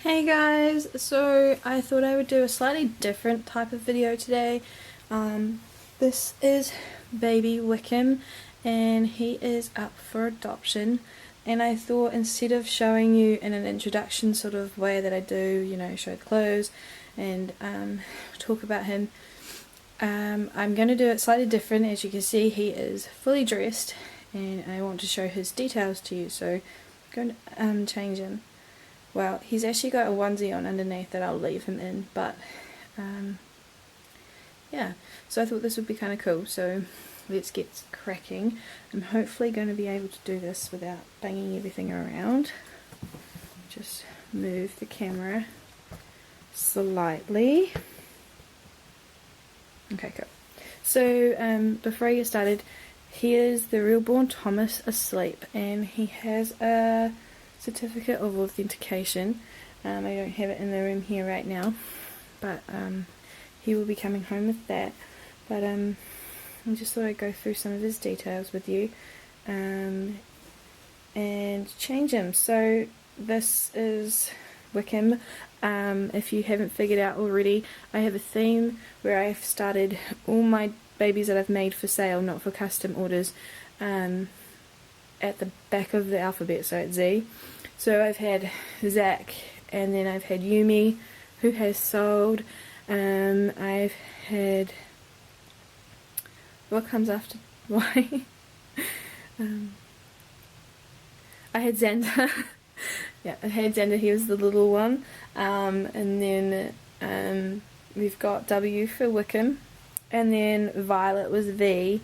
Hey guys, so I thought I would do a slightly different type of video today. This is baby Wickham and he is up for adoption, and I thought instead of showing you in an introduction sort of way that I do, show the clothes and talk about him, I'm going to do it slightly different. As you can see, he is fully dressed and I want to show his details to you, so I'm going to change him. Well, he's actually got a onesie on underneath that I'll leave him in, but yeah, so I thought this would be kind of cool, so let's get cracking. I'm hopefully going to be able to do this without banging everything around. Just move the camera slightly. Okay, cool. So before I get started, here's the Reborn Thomas asleep, and he has a certificate of authentication. I don't have it in the room here right now, but he will be coming home with that. But I just thought I'd go through some of his details with you and change him. So this is Wickham. If you haven't figured out already, I have a theme where I've started all my babies that I've made for sale, not for custom orders, at the back of the alphabet, so it's Z. So I've had Zach, and then I've had Yumi, who has sold. I've had, what comes after Y? I had Xander. Yeah, I had Xander, he was the little one. And then we've got W for Wickham, and then Violet was V.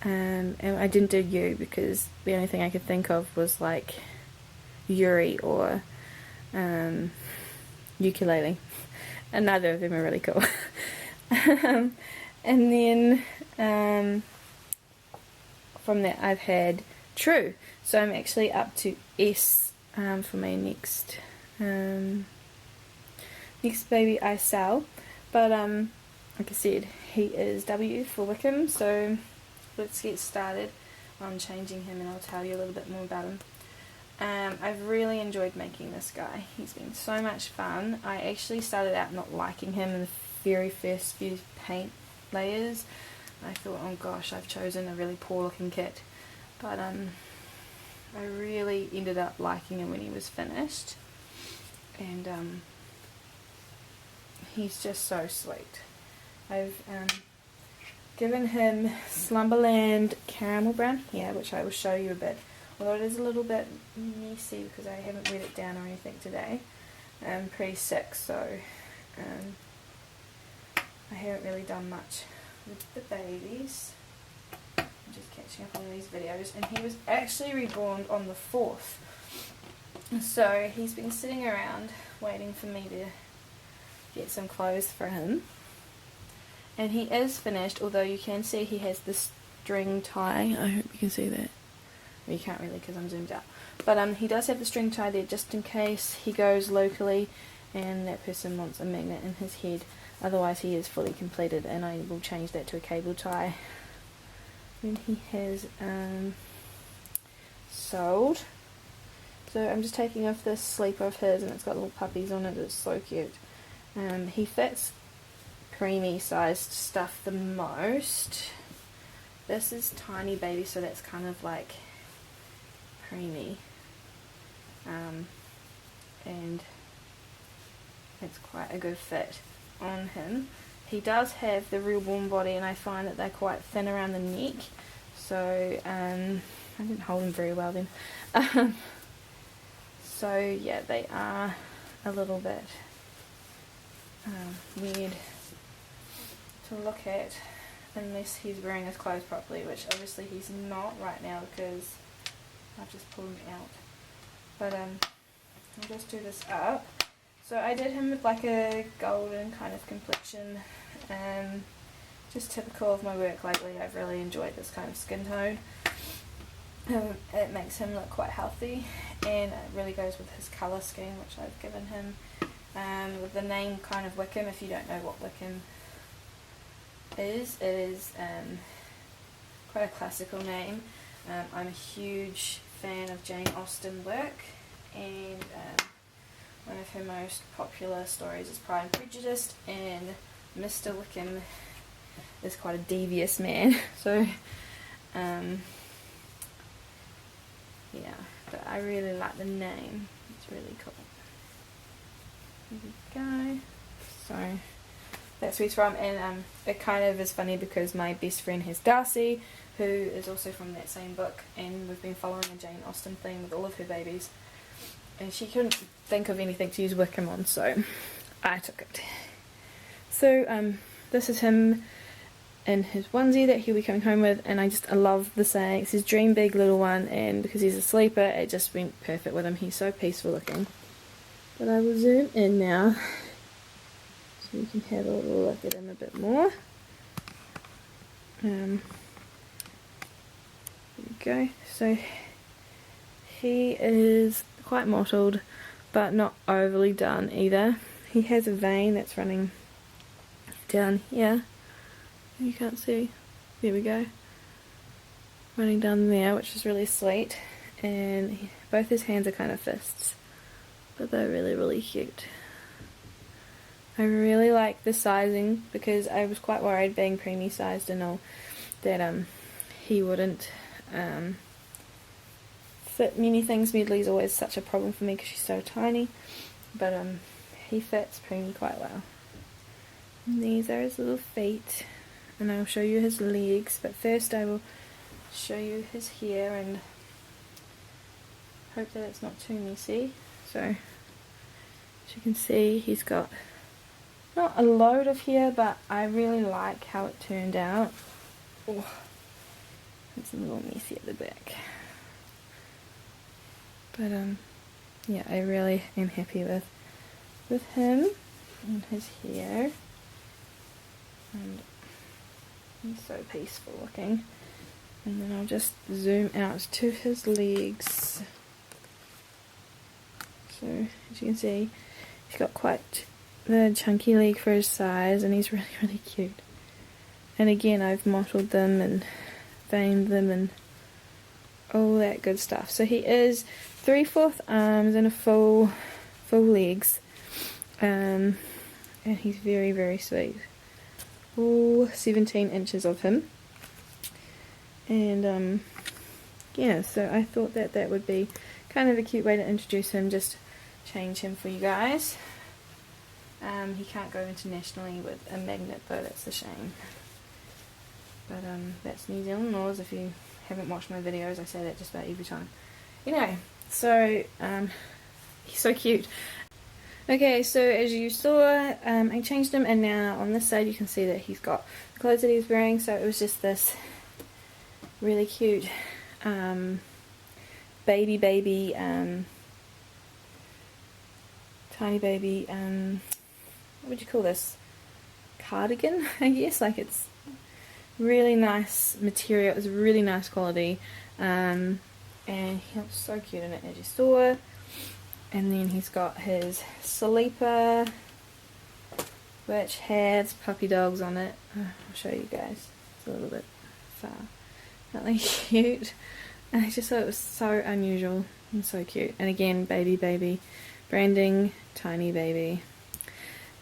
And I didn't do U because the only thing I could think of was like Yuri or ukulele, and neither of them are really cool. And then from that I've had True, so I'm actually up to S for my next baby I sell. But like I said, he is W for Wickham, so let's get started on changing him and I'll tell you a little bit more about him. I've really enjoyed making this guy. He's been so much fun. I actually started out not liking him in the very first few paint layers. I thought, oh gosh, I've chosen a really poor looking kit. But I really ended up liking him when he was finished. And he's just so sweet. I've given him Slumberland Caramel Brown here, which I will show you a bit. Although it is a little bit messy because I haven't wet it down or anything today. I'm pretty sick, so I haven't really done much with the babies. I'm just catching up on these videos. And he was actually reborn on the 4th. So he's been sitting around waiting for me to get some clothes for him. And he is finished, although you can see he has the string tie. I hope you can see that. Well, you can't really because I'm zoomed out. But he does have the string tie there just in case he goes locally and that person wants a magnet in his head. Otherwise he is fully completed, and I will change that to a cable tie when he has sold. So I'm just taking off this sleeper of his, and it's got little puppies on it. It's so cute. He fits preemie sized stuff the most. This is tiny baby, so that's kind of like preemie, and it's quite a good fit on him. He does have the Reborn body, and I find that they're quite thin around the neck, so I didn't hold him very well then. So yeah, they are a little bit weird to look at unless he's wearing his clothes properly, which obviously he's not right now because I've just pulled him out. But I'll just do this up. So I did him with like a golden kind of complexion, just typical of my work lately. I've really enjoyed this kind of skin tone. It makes him look quite healthy, and it really goes with his colour scheme, which I've given him. With the name kind of Wickham, if you don't know what Wickham is, it is quite a classical name. I'm a huge fan of Jane Austen work, and one of her most popular stories is Pride and Prejudice, and Mr. Wickham is quite a devious man, so yeah, but I really like the name, it's really cool. Here we go. So that's where he's from, and it kind of is funny because my best friend has Darcy, who is also from that same book, and we've been following a Jane Austen theme with all of her babies, and she couldn't think of anything to use Wickham on, so I took it. So this is him in his onesie that he'll be coming home with, and I love the saying. It says dream big little one, and because he's a sleeper it just went perfect with him. He's so peaceful looking. But I will zoom in now so you can have a little look at him a bit more. There we go. So he is quite mottled but not overly done either. He has a vein that's running down here. You can't see. There we go. Running down there, which is really sweet. And both his hands are kind of fists, but they're really, really cute. I really like the sizing because I was quite worried, being preemie sized and all, that he wouldn't fit many things. Medley's always such a problem for me because she's so tiny, but he fits preemie quite well. And these are his little feet, and I'll show you his legs, but first I will show you his hair and hope that it's not too messy. So as you can see, he's got not a load of hair, but I really like how it turned out. Oh, it's a little messy at the back, but yeah, I really am happy with him and his hair, and he's so peaceful looking. And then I'll just zoom out to his legs. So as you can see, he's got quite the chunky leg for his size, and he's really, really cute. And again, I've mottled them and veined them and all that good stuff. So he is 3/4 arms and a full legs, and he's very, very sweet. All 17 inches of him. And yeah, so I thought that would be kind of a cute way to introduce him, just change him for you guys. He can't go internationally with a magnet though, that's a shame. But that's New Zealand laws. If you haven't watched my videos, I say that just about every time. Anyway, so he's so cute. Okay, so as you saw, I changed him, and now on this side you can see that he's got the clothes that he's wearing. So it was just this really cute baby tiny baby, what would you call this, cardigan, I guess. Like, it's really nice material, it's really nice quality, and he looks so cute in it, as you saw. And then he's got his sleeper, which has puppy dogs on it. I'll show you guys, it's a little bit far. Aren't they cute? And I just thought it was so unusual and so cute. And again, baby branding, tiny baby.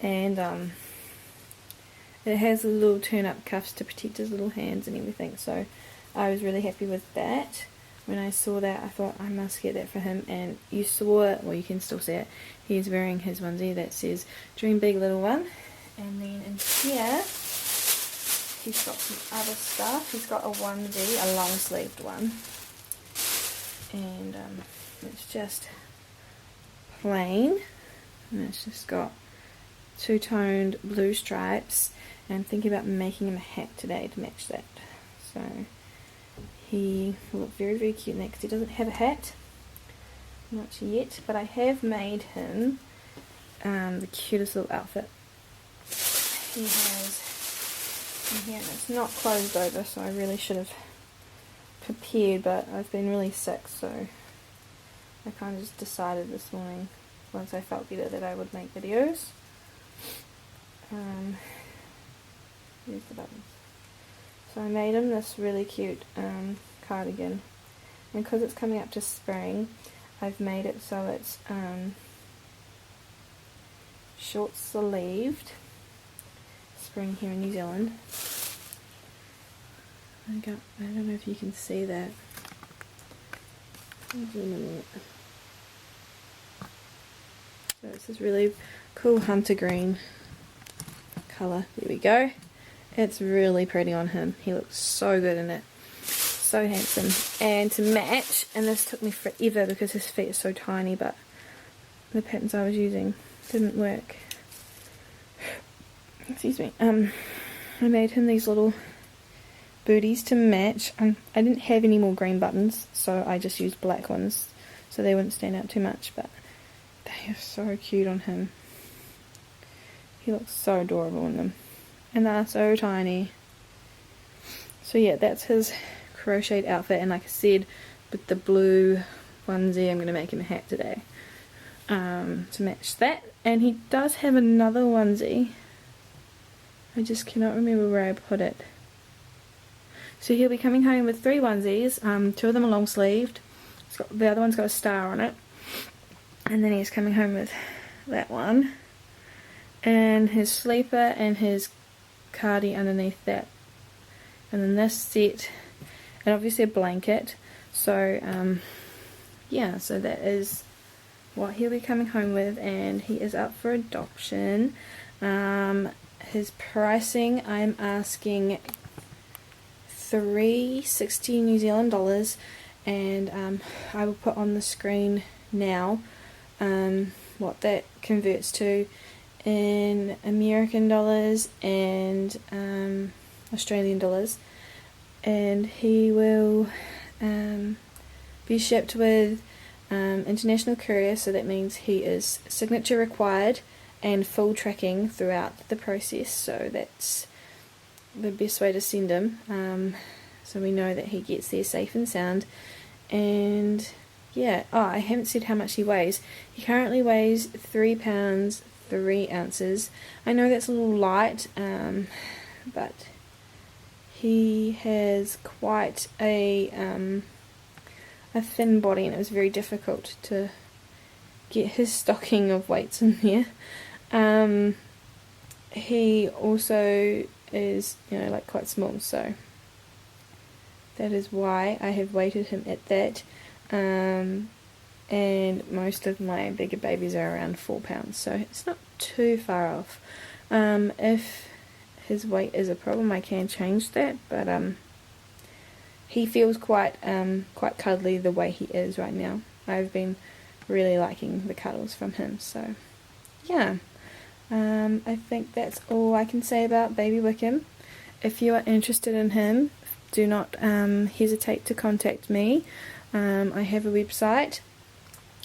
And it has a little turn up cuffs to protect his little hands and everything, so I was really happy with that. When I saw that, I thought I must get that for him. And you saw, well, you can still see it, he's wearing his onesie that says dream big little one. And then in here he's got some other stuff. He's got a onesie, a long sleeved one, and it's just plain, and it's just got two-toned blue stripes, and I'm thinking about making him a hat today to match that. So he will look very, very cute next. He doesn't have a hat, not yet, but I have made him the cutest little outfit. He has in here, and it's not closed over, so I really should have prepared, but I've been really sick, so I kind of just decided this morning, once I felt better, that I would make videos. Here's the buttons. So I made him this really cute cardigan, and because it's coming up to spring, I've made it so it's short sleeved. Spring here in New Zealand. I don't know if you can see that. So it's this really cool hunter green colour. There we go. It's really pretty on him. He looks so good in it. So handsome. And to match, and this took me forever because his feet are so tiny, but the patterns I was using didn't work. Excuse me. I made him these little booties to match. I didn't have any more green buttons, so I just used black ones so they wouldn't stand out too much, but they are so cute on him. He looks so adorable in them, and they're so tiny. So yeah, that's his crocheted outfit, and like I said, with the blue onesie I'm going to make him a hat today to match that. And he does have another onesie, I just cannot remember where I put it. So he'll be coming home with 3 onesies. 2 of them are long sleeved. The other one's got a star on it. And then he's coming home with that one. And his sleeper and his cardi underneath that. And then this set. And obviously a blanket. So, yeah, so that is what he'll be coming home with. And he is up for adoption. His pricing, I'm asking $360 New Zealand dollars, and I will put on the screen now what that converts to in American dollars and Australian dollars. And he will be shipped with international courier, so that means he is signature required and full tracking throughout the process, so that's the best way to send him, so we know that he gets there safe and sound. And yeah, I haven't said how much he weighs. He currently weighs 3 pounds 3 ounces. I know that's a little light, but he has quite a thin body, and it was very difficult to get his stocking of weights in there. He also is, like quite small, so that is why I have weighted him at that. And most of my bigger babies are around 4 pounds, so it's not too far off. If his weight is a problem, I can change that, but he feels quite cuddly the way he is right now. I've been really liking the cuddles from him, so yeah. I think that's all I can say about baby Wickham. If you are interested in him, do not hesitate to contact me. I have a website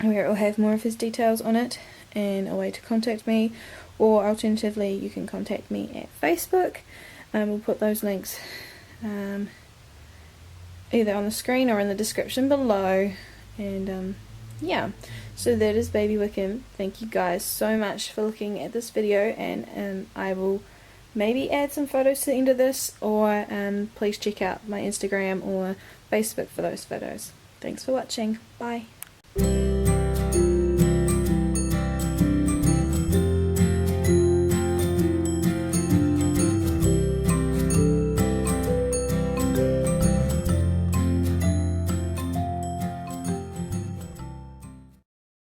where it will have more of his details on it and a way to contact me, or alternatively you can contact me at Facebook. We'll put those links either on the screen or in the description below. And yeah, so that is baby Wickham. Thank you guys so much for looking at this video, and I will maybe add some photos to the end of this, or please check out my Instagram or Facebook for those photos. Thanks for watching. Bye.